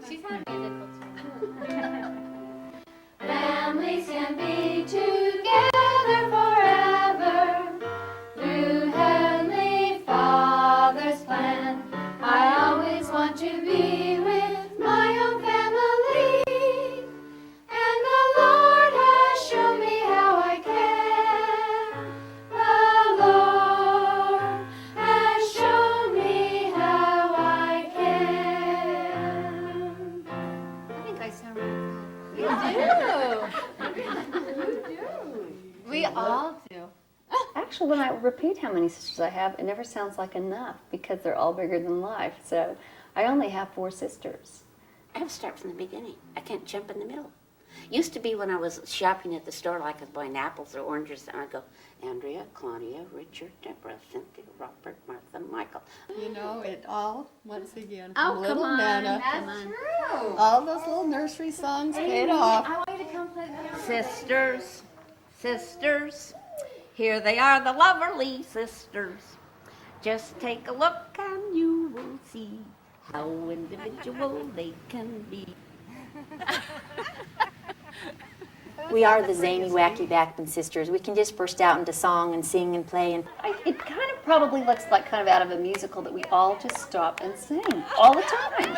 She's had musical too. Families can be together forever through Heavenly Father's plan. I always want to be with my own family, and the Lord has shown me how I can. The Lord has shown me how I can. I think I sound really good. You do. We all do. Actually, when I repeat how many sisters I have, it never sounds like enough because they're all bigger than life. So I only have 4 sisters. I have to start from the beginning. I can't jump in the middle. Used to be when I was shopping at the store, like I was buying apples or oranges, and I'd go, Andrea, Claudia, Richard, Deborah, Cynthia, Robert, Martha, Michael. You know, it all, once again, Oh, from Little come on, Nana. that's true. All those little nursery songs paid off. I want you to come play the piano. Sisters, sisters, here they are, the lovely sisters. Just take a look and you will see how individual they can be. We are the zany, wacky Backman sisters. We can just burst out into song and sing and play. And It kind of probably looks like kind of out of a musical that we all just stop and sing all the time.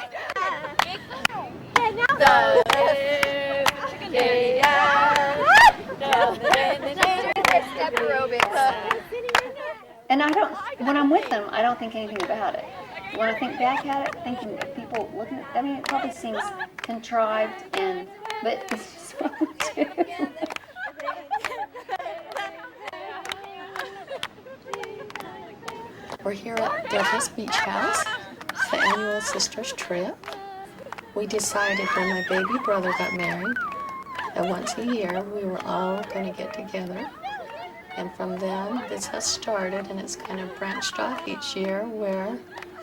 And I don't, when I'm with them, I don't think anything about it. When I think back at it, thinking of people looking at, I mean, it probably seems contrived, but it's just what we do. We're here at Deborah's Beach House. It's the annual sisters trip. We decided when my baby brother got married that once a year we were all going to get together. And from then, this has started, and it's kind of branched off each year where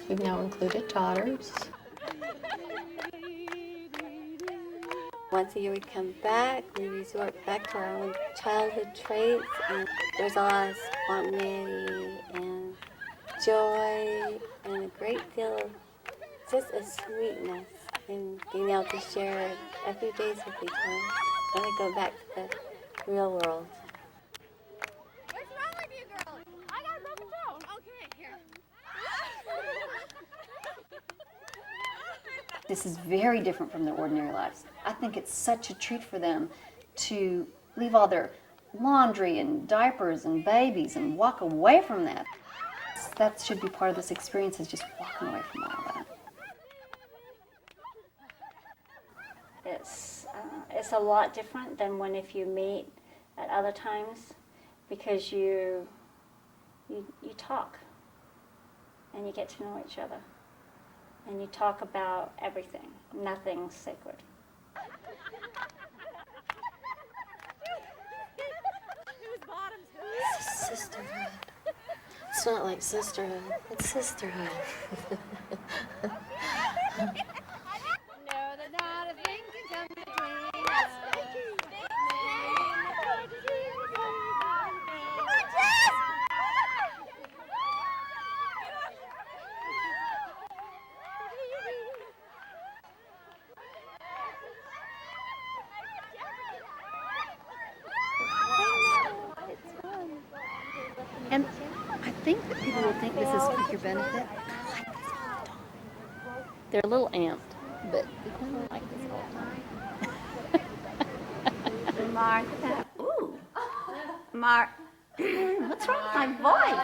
we've now included daughters. Once a year we come back, we resort back to our own childhood traits, and there's a lot of spontaneity and joy and a great deal of just a sweetness in being able to share a few days with each other when we go back to the real world. What's wrong with you girls? I got a broken toe. Okay, here. This is very different from their ordinary lives. I think it's such a treat for them to leave all their laundry and diapers and babies and walk away from that. That should be part of this experience, is just walking away from all that. It's a lot different than when if you meet at other times, because you talk and you get to know each other and you talk about everything. Nothing's sacred. It's sisterhood. It's not like sisterhood, it's sisterhood. No, that not a thing can come between us. And I think that people will think this is for your benefit. They're a little amped, but they kind of like this all the time. Martha. Ooh. What's wrong with my voice?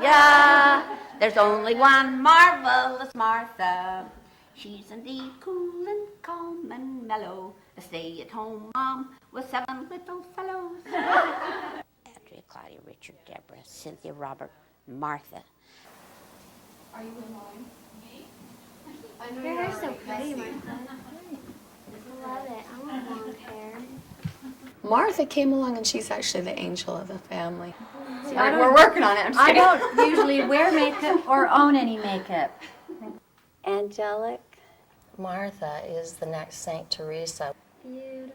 Yeah, there's only one marvelous Martha. She's indeed cool and calm and mellow, a stay-at-home mom with 7 little fellows. Andrea, Claudia, Richard, Deborah, Cynthia, Robert, Martha. Are you in line? Your hair's so pretty, Martha. I love it. I want long hair. Martha came along, and she's actually the angel of the family. We're working on it. I'm just I kidding. don't usually wear makeup or own any makeup. Angelic. Martha is the next Saint Teresa. Beautiful.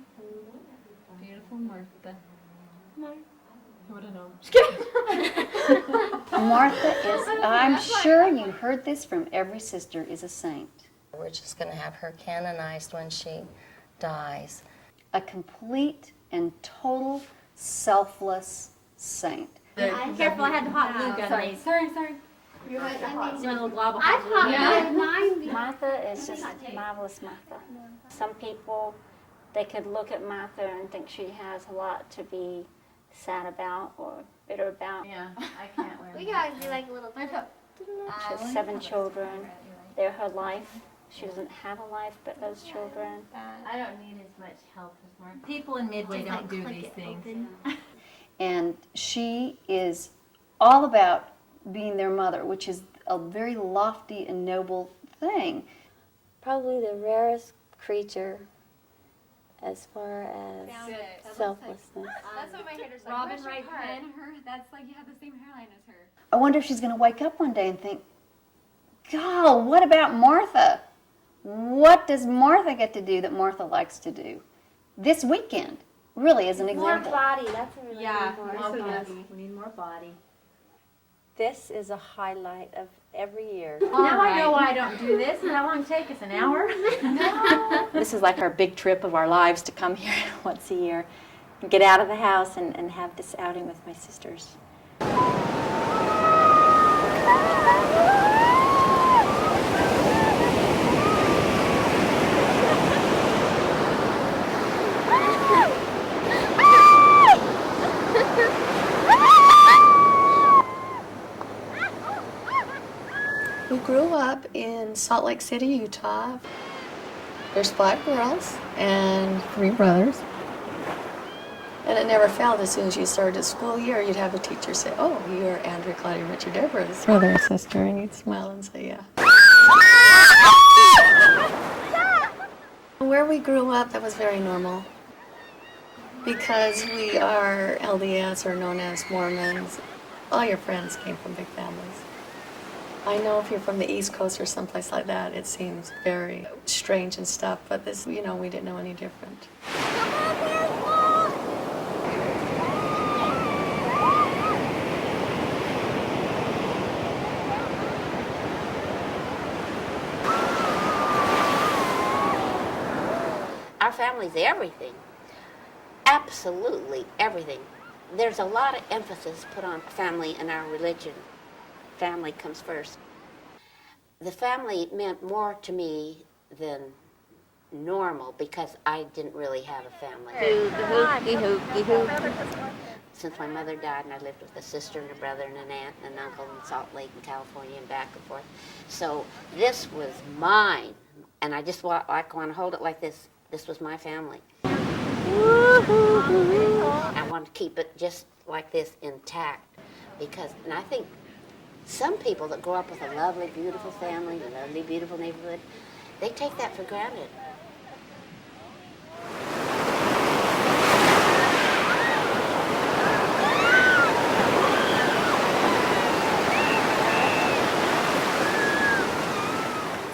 Beautiful Martha. Martha is, I'm sure you heard this from every sister, is a saint. We're just going to have her canonized when she dies. A complete and total selfless saint. Careful, I had the hot glue gun. Sorry. See my little glob of I hot glue? thought mine. Martha is just marvelous Martha. Some people, they could look at Martha and think she has a lot to be sad about or bitter about. Yeah, I can't wear We could always do like a little. She has 7 children. They're her life. She doesn't have a life but those children. I don't need as much help as Mark. People in Midway don't do these things. And she is all about being their mother, which is a very lofty and noble thing. Probably the rarest creature as far as selflessness. That's what my hairdresser said. Robin Wright Penn, that's like you have the same hairline as her. I wonder if she's going to wake up one day and think, God, what about Martha? What does Martha get to do that Martha likes to do? This weekend, really, as an example. More body. That's a really Yeah, We need more body. This is a highlight of every year. now I know why I don't do this. And how long it take us? An hour? This is like our big trip of our lives to come here once a year and get out of the house and have this outing with my sisters. We grew up in Salt Lake City, Utah. There's 5 girls and 3 brothers. And it never failed. As soon as you started school year, you'd have a teacher say, "Oh, you're Andrea, Claudia, Richard, Deborah's brother and sister," and you'd smile and say, "Yeah." Where we grew up, that was very normal. Because we are LDS, or known as Mormons, all your friends came from big families. I know if you're from the East Coast or someplace like that, it seems very strange and stuff, but this, we didn't know any different. Our family's everything. Absolutely everything. There's a lot of emphasis put on family in our religion. Family comes first. The family meant more to me than normal because I didn't really have a family. Since my mother died and I lived with a sister and a brother and an aunt and an uncle in Salt Lake and California and back and forth. So this was mine, and I just want to hold it like this. This was my family. I want to keep it just like this intact because, and I think some people that grow up with a lovely, beautiful family, a lovely, beautiful neighborhood, they take that for granted.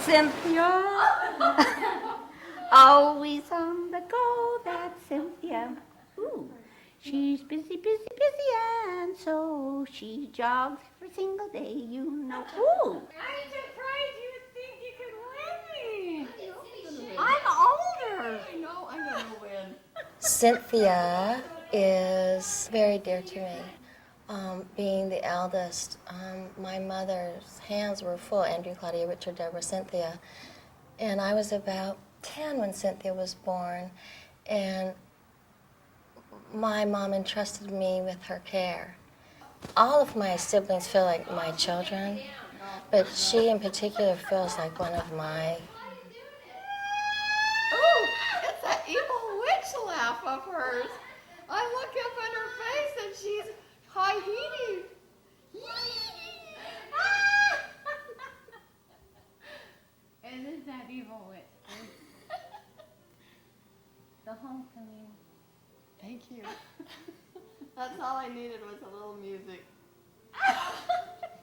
Cynthia, always on the go, that's Cynthia. Ooh. She's busy, busy, busy, and so she jogs every single day, you know. Ooh! I'm surprised you think you could win me. I'm older. I know, I'm gonna win. Cynthia is very dear to me. Being the eldest, my mother's hands were full. Andrea, Claudia, Richard, Deborah, Cynthia. And I was about 10 when Cynthia was born. And my mom entrusted me with her care. All of my siblings feel like my children, but she in particular feels like one of my... Oh, it's that evil witch laugh of hers. I look up at her face and she's high-heating. Isn't that evil witch? The homecoming. Thank you. That's all I needed was a little music.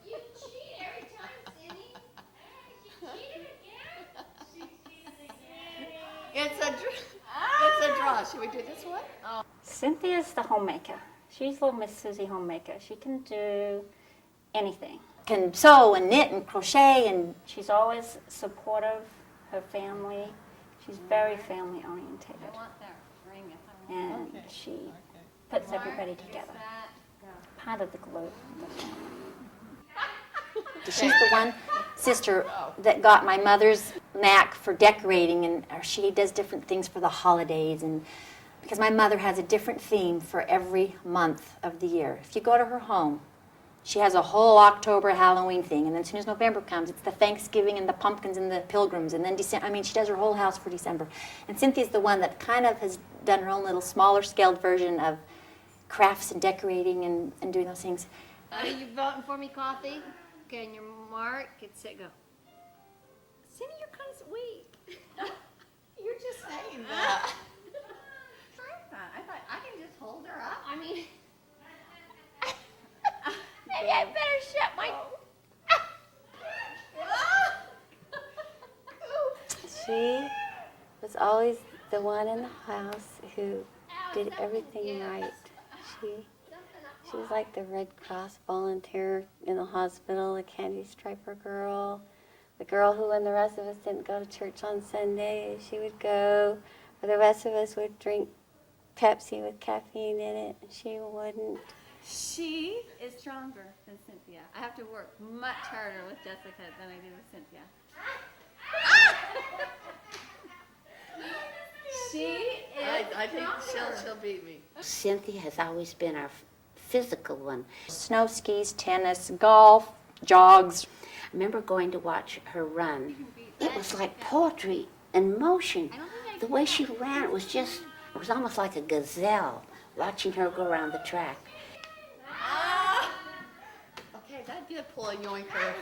You cheat every time, Cindy. She cheated again. She cheated again. It's a draw. Should we do this one? Oh. Cynthia's the homemaker. She's little Miss Susie Homemaker. She can do anything. Can sew and knit and crochet, and She's always supportive, her family. She's very family oriented. And she puts everybody together. Part of the glue. she's the one sister that got my mother's knack for decorating, and she does different things for the holidays, and because my mother has a different theme for every month of the year. If you go to her home, she has a whole October Halloween thing, and then as soon as November comes, it's the Thanksgiving and the pumpkins and the pilgrims, and then December. I mean, she does her whole house for December. And Cynthia's the one that kind of has done her own little smaller scaled version of crafts and decorating and doing those things. Are you voting for me, Coffee? Okay, on your mark, get set, go. Cindy, you're kind of weak. You're just saying that. I thought I can just hold her up. I mean, Maybe I better shut my. She was always the one in the house who did everything right. She was like the Red Cross volunteer in the hospital, the candy striper girl, the girl who, when the rest of us didn't go to church on Sunday, she would go, or the rest of us would drink Pepsi with caffeine in it, and she wouldn't. She is stronger than Cynthia. I have to work much harder with Jessica than I do with Cynthia. She is I think she'll beat me. Cynthia has always been our physical one. Snow skis, tennis, golf, jogs. I remember going to watch her run. It was like poetry in motion. The way she ran, it was almost like a gazelle, watching her go around the track. Okay, that did pull a yoinker.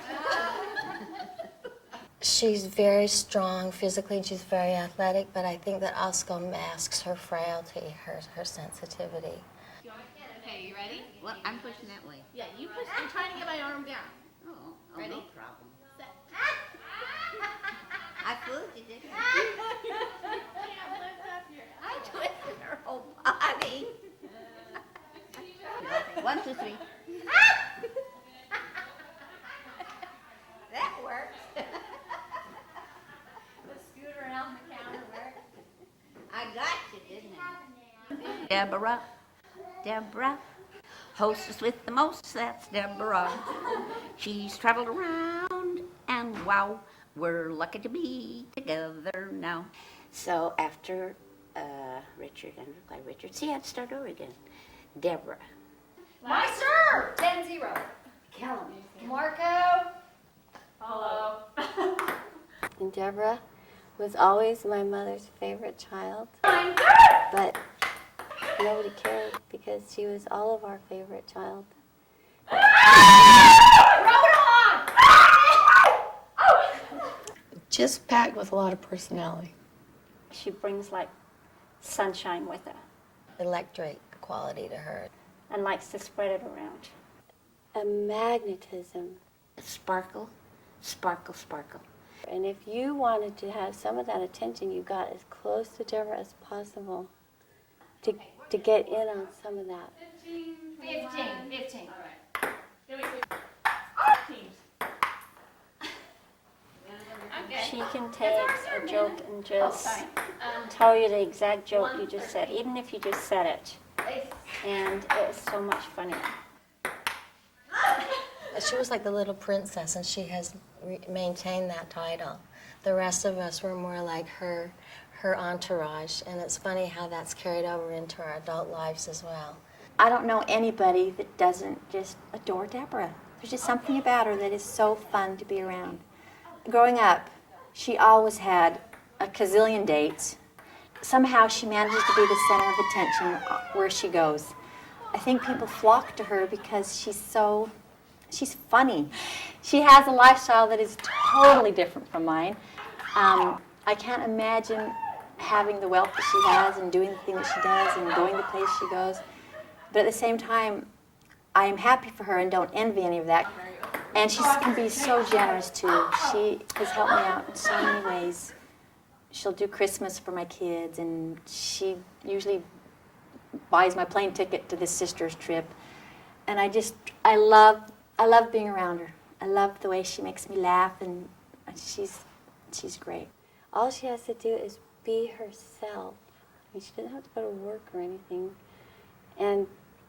She's very strong physically, and she's very athletic, but I think that also masks her frailty, her sensitivity. okay. You ready? Well, I'm pushing that way. Yeah, you push. I'm trying to get my arm down. Oh, Ready? no problem. I fooled you, didn't I? I twisted her whole body. Okay, 1, 2, 3. That works. The scooter around the counter work. I got you, didn't I? Deborah, hostess with the most, that's Deborah. She's traveled around, and wow, we're lucky to be together now. So after Richard and Richard, see, I'd start over again. Deborah. my serve. 10-0. Callum. Marco. Hello. And Deborah was always my mother's favorite child, but nobody cared because she was all of our favorite child. Just packed with a lot of personality. She brings like sunshine with her Electric quality to her. and likes to spread it around. A magnetism. Sparkle, sparkle, sparkle. And if you wanted to have some of that attention, you got as close to Deborah as possible to get in on some of that. 15. All right. Here we go. Teams. She can take a joke and just tell you the exact joke you just said, even if you just said it. And it's so much funnier. She was like the little princess, and she has maintained that title. The rest of us were more like her entourage, and it's funny how that's carried over into our adult lives as well. I don't know anybody that doesn't just adore Deborah. There's just something about her that is so fun to be around. Growing up, she always had a gazillion dates. Somehow she manages to be the center of attention where she goes. I think people flock to her because she's funny. She has a lifestyle that is totally different from mine. I can't imagine having the wealth that she has and doing the thing that she does and going the place she goes. But at the same time, I am happy for her and don't envy any of that. And she can be so generous too. She has helped me out in so many ways. She'll do Christmas for my kids, and she usually buys my plane ticket to this sister's trip. And I love being around her. I love the way she makes me laugh, and she's great. All she has to do is be herself. I mean, she doesn't have to go to work or anything. And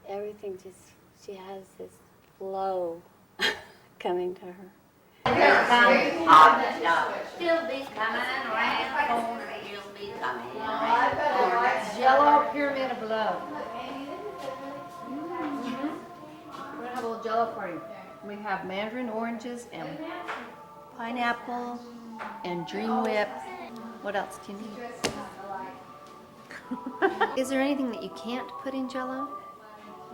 everything just, she has this flow coming to her. Here comes hot dog. She'll be coming around. She'll be coming around. Jello pyramid of love. We're gonna have a little Jello party. We have mandarin oranges and pineapple and dream whip. What else do you need? Is there anything that you can't put in Jello?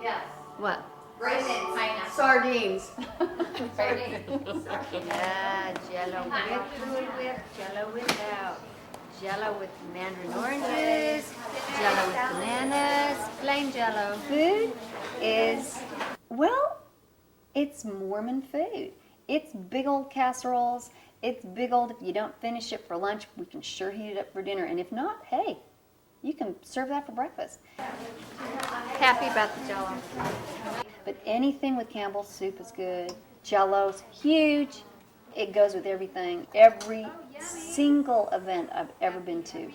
Yes. What? Raisins. Pineapple. Sardines. Sardines. Yeah, Jello with whip, Jello without. Jello with mandarin oranges, Jello with bananas, plain Jello. Food is, well, it's Mormon food. It's big old casseroles. It's big old, if you don't finish it for lunch, we can sure heat it up for dinner. And if not, hey, you can serve that for breakfast. Happy about the Jello. But anything with Campbell's soup is good. Jello's huge. It goes with everything. Every single event I've ever been to.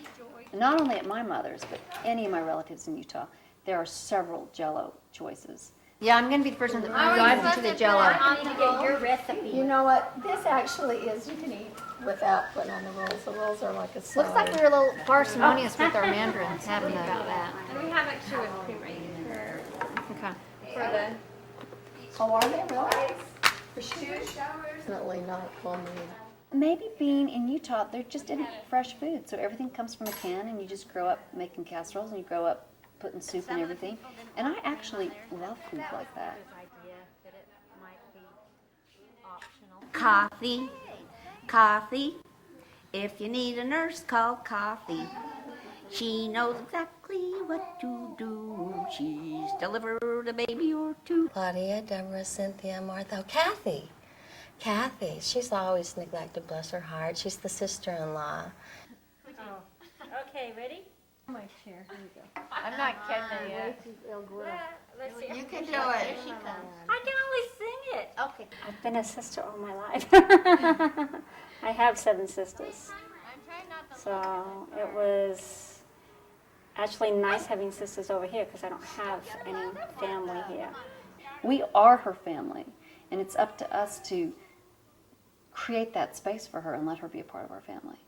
Not only at my mother's, but any of my relatives in Utah. There are several Jello choices. Yeah, I'm going to be the person that dives into the Jello. I need to get your recipe. You know what? This actually is, you can eat without putting on the rolls. The rolls are like a side. Looks like we're a little parsimonious with our mandarins, haven't we? And we have extra whipped cream right here Okay. for the Oh, are they really? Definitely not homemade. Maybe being in Utah, there just isn't fresh food. So everything comes from a can and you just grow up making casseroles and you grow up putting soup and everything. And I actually love food like that. Coffee, coffee. If you need a nurse, call Coffee. She knows exactly what to do. She's delivered a baby or two. Claudia, Deborah, Cynthia, Martha, oh, Kathy. Kathy, she's always neglected, bless her heart. She's the sister-in-law. Okay, ready? My chair, here you go. I'm not kidding yet. Let's see. You can do it. I can only sing it. Okay. I've been a sister all my life. I have 7 sisters. So it was actually nice having sisters over here because I don't have any family here. We are her family, and it's up to us to create that space for her and let her be a part of our family.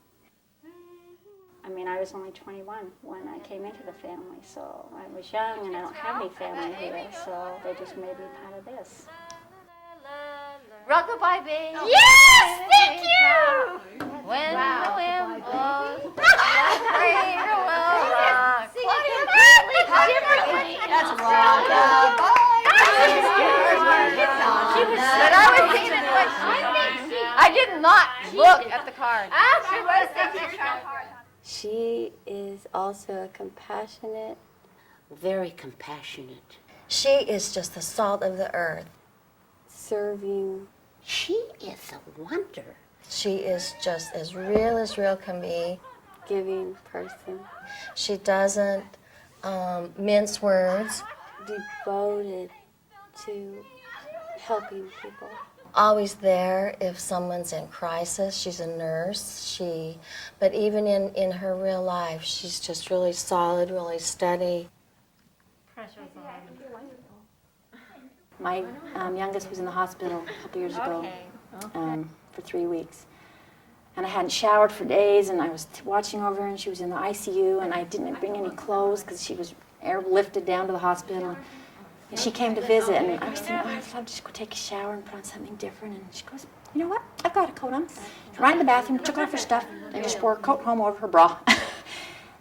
I mean, I was only 21 when I came into the family, so I was young and I don't have any family here, so they just made me part of this. Rockabye baby. Yes! Thank you! When the wind blows, That's rockabye. But I was thinking it like I did not look at the card. She was thinking hard. She is also a compassionate. Very compassionate. She is just the salt of the earth. Serving. She is a wonder. She is just as real can be. Giving person. She doesn't mince words. Devoted to helping people. Always there if someone's in crisis. She's a nurse. But even in her real life, she's just really solid, really steady. My youngest was in the hospital a couple years ago for 3 weeks. And I hadn't showered for days, and I was watching over her, and she was in the ICU, and I didn't bring any clothes because she was airlifted down to the hospital. And she came to visit, and I was thinking, oh, I'd love to just go take a shower and put on something different. And she goes, you know what? I've got a coat on. Right in the bathroom, took off her stuff, and just wore a coat home over her bra.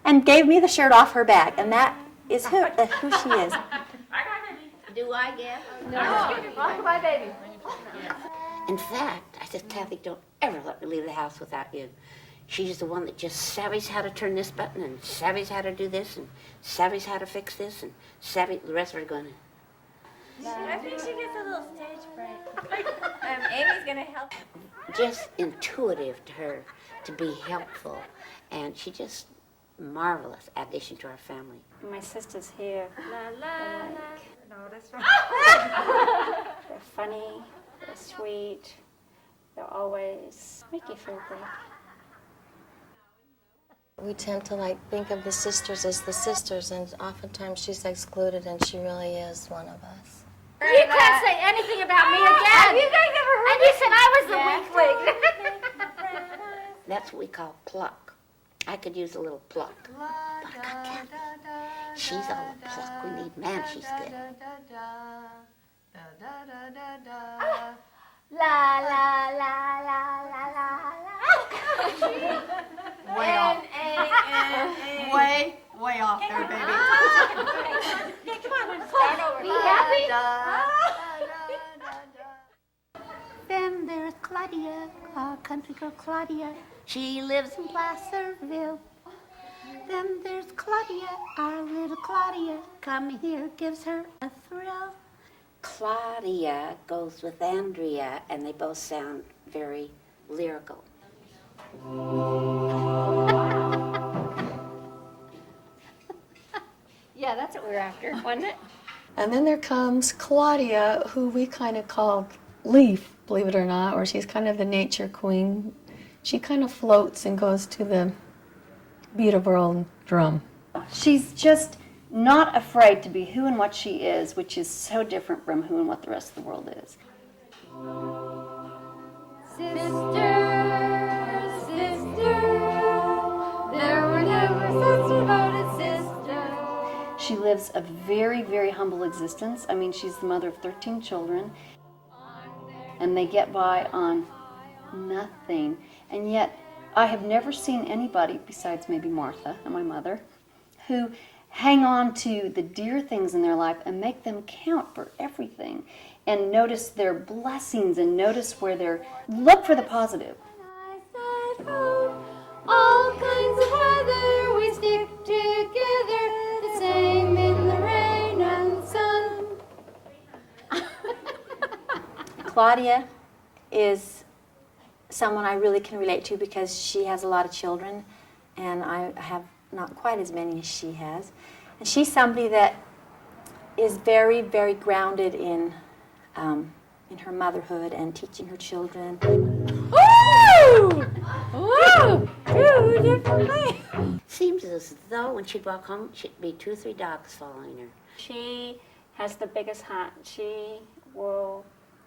And gave me the shirt off her back, and that is who she is. Do I get? No. Rockabye baby. In fact, I said, Kathy, don't ever let me leave the house without you. She's the one that just savvies how to turn this button and savvies how to do this and savvies how to fix this and the rest of her going, I think she gets a little stage fright. Amy's going to help. just intuitive to her to be helpful. And she just marvelous addition to our family. My sister's here. They're funny, they're sweet, they'll always make you feel good. We tend to think of the sisters as the sisters, and oftentimes she's excluded, and she really is one of us. You can't say anything about me again. You guys ever heard? And you said I was the weak link. That's what we call pluck. I could use a little pluck. But I got Kathy. She's all the pluck we need. Man, she's good. La la la la la la la. Way off. Way off there, baby. Come on, start over. Be happy. Then there's Claudia, our country girl Claudia. She lives in Placerville. Then there's Claudia, our little Claudia. Come here, gives her a thrill. Claudia goes with Andrea, and they both sound very lyrical. Yeah, that's what we were after, wasn't it? And then there comes Claudia, who we kind of called Leaf, believe it or not, or she's kind of the nature queen. She kind of floats and goes to the beat of her own drum. She's just not afraid to be who and what she is, which is so different from who and what the rest of the world is. She lives a very, very humble existence. I mean, she's the mother of 13 children, and they get by on nothing. And yet, I have never seen anybody, besides maybe Martha and my mother, who hang on to the dear things in their life and make them count for everything, and notice their blessings and notice where they're, look for the positive. All kinds of weather, we stick together, the same in the rain and sun. Claudia is someone I really can relate to because she has a lot of children, and I have not quite as many as she has. And she's somebody that is very, very grounded in her motherhood and teaching her children. Woo! Woo! 2 different things. Seems as though when she'd walk home, she'd be 2 or 3 dogs following her. She has the biggest heart. She will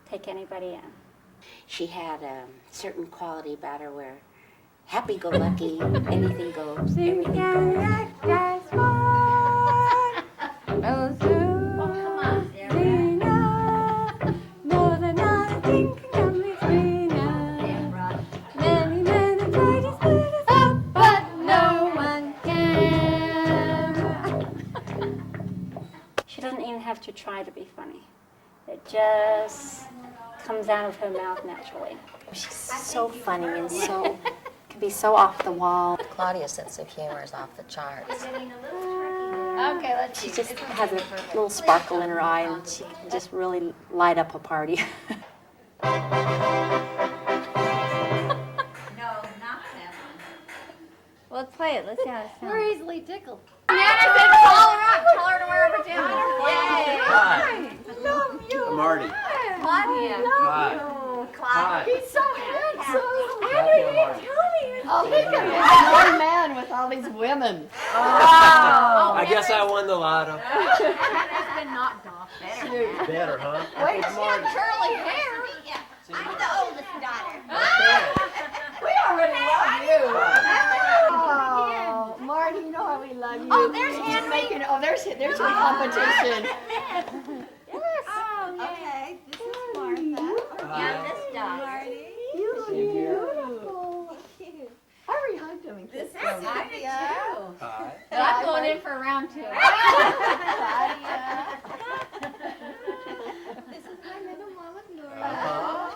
take anybody in. She had a certain quality about her where happy-go-lucky, anything goes, everything goes. She doesn't even have to try to be funny. It just comes out of her mouth naturally. She's so funny and so can be so off the wall. Claudia's sense of humor is off the charts. Okay, let's see. She just has a little sparkle in her eye, and she can just really light up a party. No, not that one. Well, let's play it. Let's see how it sounds. We're easily tickled. Yeah, I said call her up. Tell her to wear her pajamas. Yay. Hi. Love you. I'm Marty. Claudia. Hi. Claudia. He's so handsome. Marty. Oh, think of it. One man with all these women. I guess I won the lotto. That's been knocked off. Better. Better, huh? Wait, It's she Marty. had curly hair. I'm the oldest daughter. We already love you. Oh, Marty, you know how we love you. Oh, there's He's Henry. making. Oh, there's your competition. Oh, okay. This is Martha. Youngest daughter. Beautiful. I already hugged him and This kissed is him. Cynthia. Hi. And I'm going in for round 2. Claudia. This is my little mama, Gloria.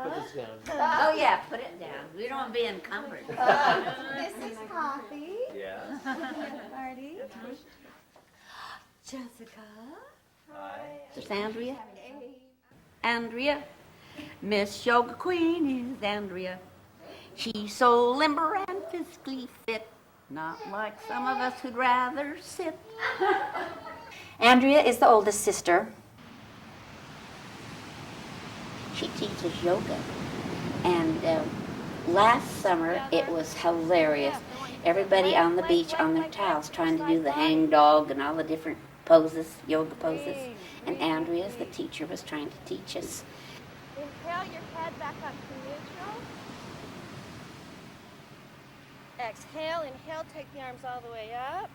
Put this down. Oh, yeah, put it down. We don't want to be encumbered. This is Coffee. Yeah. Marty. Jessica. Hi. There's Andrea. Andrea. Miss Yoga Queen is Andrea. She's so limber and physically fit, not like some of us who'd rather sit. Andrea is the oldest sister. She teaches yoga. And last summer, it was hilarious. Everybody on the beach on their towels trying to do the hang dog and all the different poses, yoga poses. And Andrea, the teacher, was trying to teach us. Inhale your head back up to neutral. Exhale, inhale, take the arms all the way up.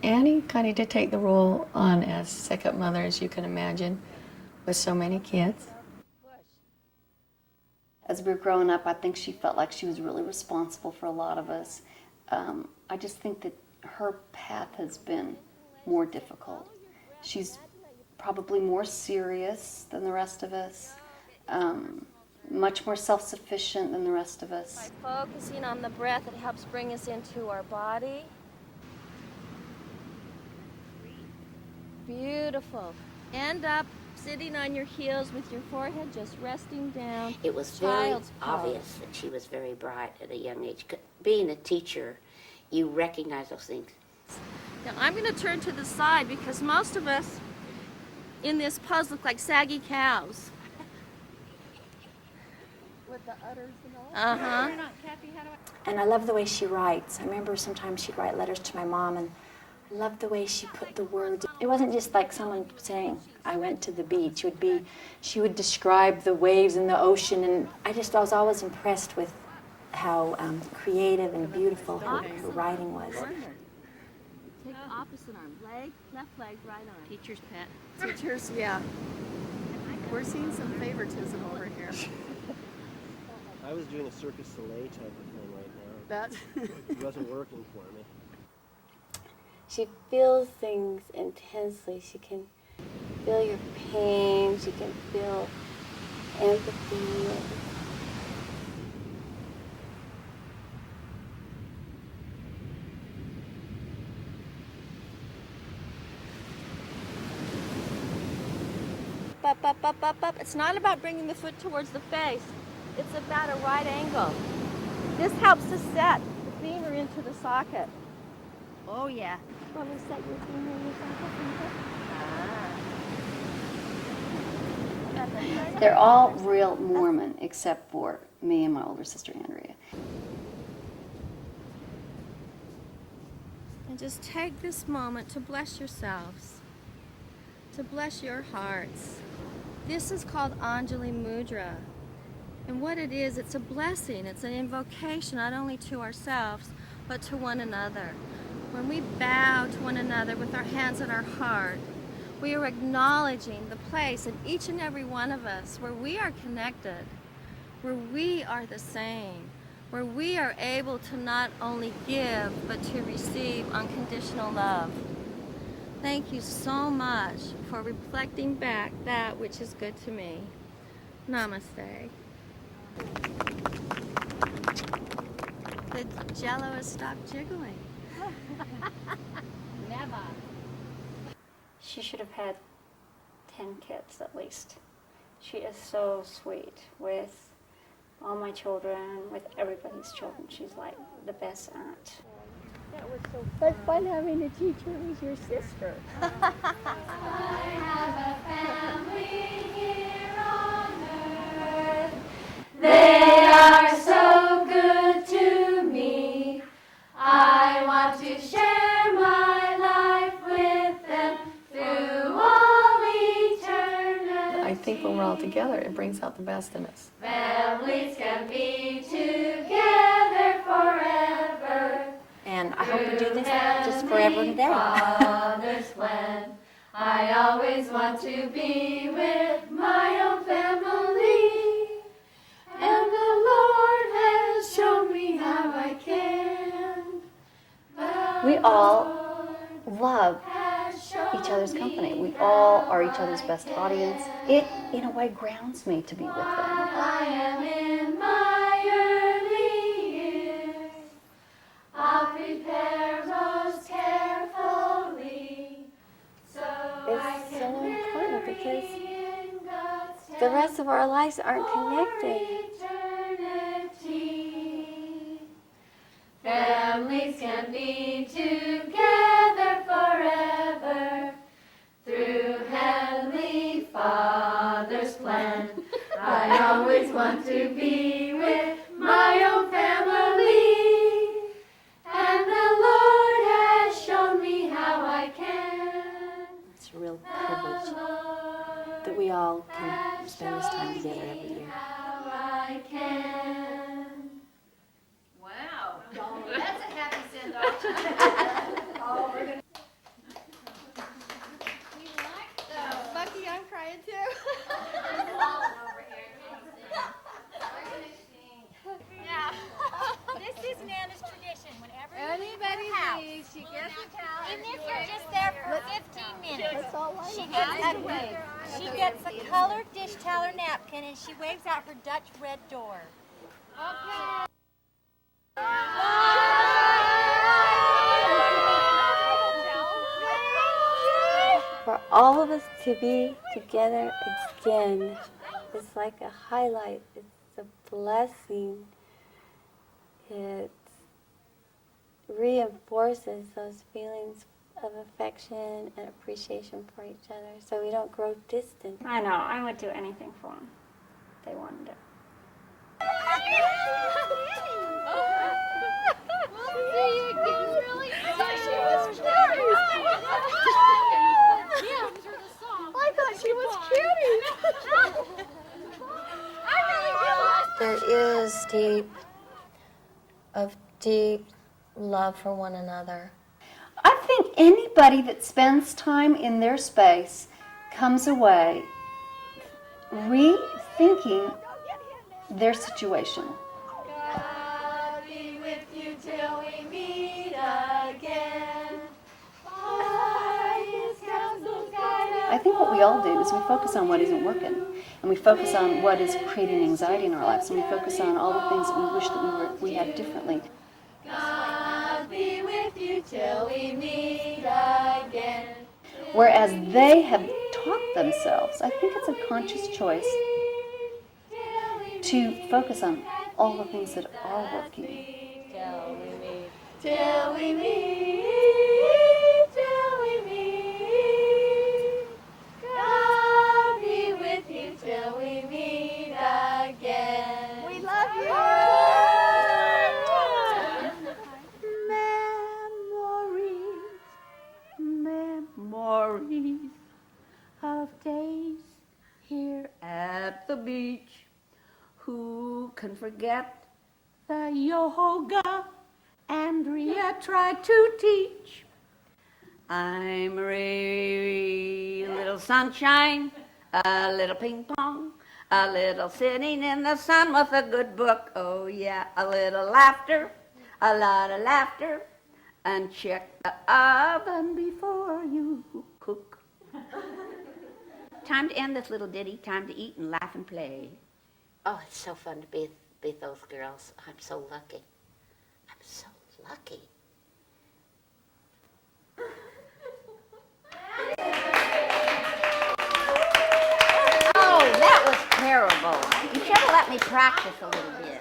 Annie kind of did take the role on as second mother, as you can imagine, with so many kids. As we were growing up, I think she felt like she was really responsible for a lot of us. I just think that her path has been more difficult. She's probably more serious than the rest of us, much more self-sufficient than the rest of us. By focusing on the breath, it helps bring us into our body. Beautiful. End up sitting on your heels with your forehead just resting down. It was very Child's pose. obvious that she was very bright at a young age. Being a teacher, you recognize those things. Now I'm going to turn to the side because most of us in this pose look like saggy cows. With the udders and all. Uh-huh. And I love the way she writes. I remember sometimes she'd write letters to my mom, and I love the way she put the words. It wasn't just like someone saying, I went to the beach. It would be, she would describe the waves and the ocean, and I was always impressed with how creative and beautiful her writing was. Take the opposite arm. Leg, left leg, right arm. Teacher's pet. Teachers, yeah. We're seeing some favoritism over here. I was doing a Circus Soleil type of thing right now. That's It wasn't working for me. She feels things intensely. She can feel your pain. She can feel empathy. Up. It's not about bringing the foot towards the face. It's about a right angle. This helps to set the femur into the socket. Oh, yeah. Want me to set your femur in your socket? They're all real Mormon except for me and my older sister Andrea. And just take this moment to bless yourselves, to bless your hearts. This is called Anjali Mudra. And what it is, it's a blessing. It's an invocation not only to ourselves, but to one another. When we bow to one another with our hands at our heart, we are acknowledging the place in each and every one of us where we are connected, where we are the same, where we are able to not only give, but to receive unconditional love. Thank you so much for reflecting back that which is good to me. Namaste. The jello has stopped jiggling. Never. She should have had 10 kids at least. She is so sweet with all my children, with everybody's children. She's like the best aunt. That was so fun. It's fun having a teacher who's your sister. I have a family here on earth. They are so good to me. I want to share my life with them through all eternity. I think when we're all together, it brings out the best in us. Families can be together forever. And I hope we do this just forever and a day. Father's plan. I always want to be with my own family. And the Lord has shown me how I can. We all love each other's company. We all are each other's best audience. It, in a way, grounds me to be with them. I am in my early years. I'll prepare most carefully. So It's so important because the rest of our lives aren't connected. eternity. can be together forever through Heavenly Father's plan. I always want to be with my own family, and the Lord has shown me how I can. It's a real privilege that we all can spend this time together every year. How I can. Wow. That's a happy send-off. Bucky, I'm crying too. Yeah. This is Nana's tradition. Whenever Anybody house, leaves, she gets a towel. even if you're just there for 15 minutes, she gets a colored dish towel or napkin and she waves out her Dutch red door. Okay. For all of us to be together again is like a highlight. It's a blessing. It reinforces those feelings of affection and appreciation for each other so we don't grow distant. I know. I would do anything for them. They wanted it. I thought she was cutie. There is deep love for one another. I think anybody that spends time in their space comes away rethinking their situation. God be with you till we meet again. I think what we all do is we focus on what isn't working, and we focus on what is creating anxiety in our lives, and we focus on all the things that we wish that we had differently. God be with you till we meet again. Whereas they have taught themselves, I think it's a conscious choice to focus on all the things that are working. Till we meet, till we meet, till we meet. God be with you till we meet again. We love you. Memories of days here at the beach. Who can forget the yoga Andrea tried to teach? I'm a little sunshine, a little ping pong, a little sitting in the sun with a good book. Oh yeah, a little laughter, a lot of laughter, and check the oven before you cook. Time to end this little ditty, time to eat and laugh and play. Oh, it's so fun to be with those girls. I'm so lucky. I'm so lucky. Oh, that was terrible. You should have let me practice a little bit.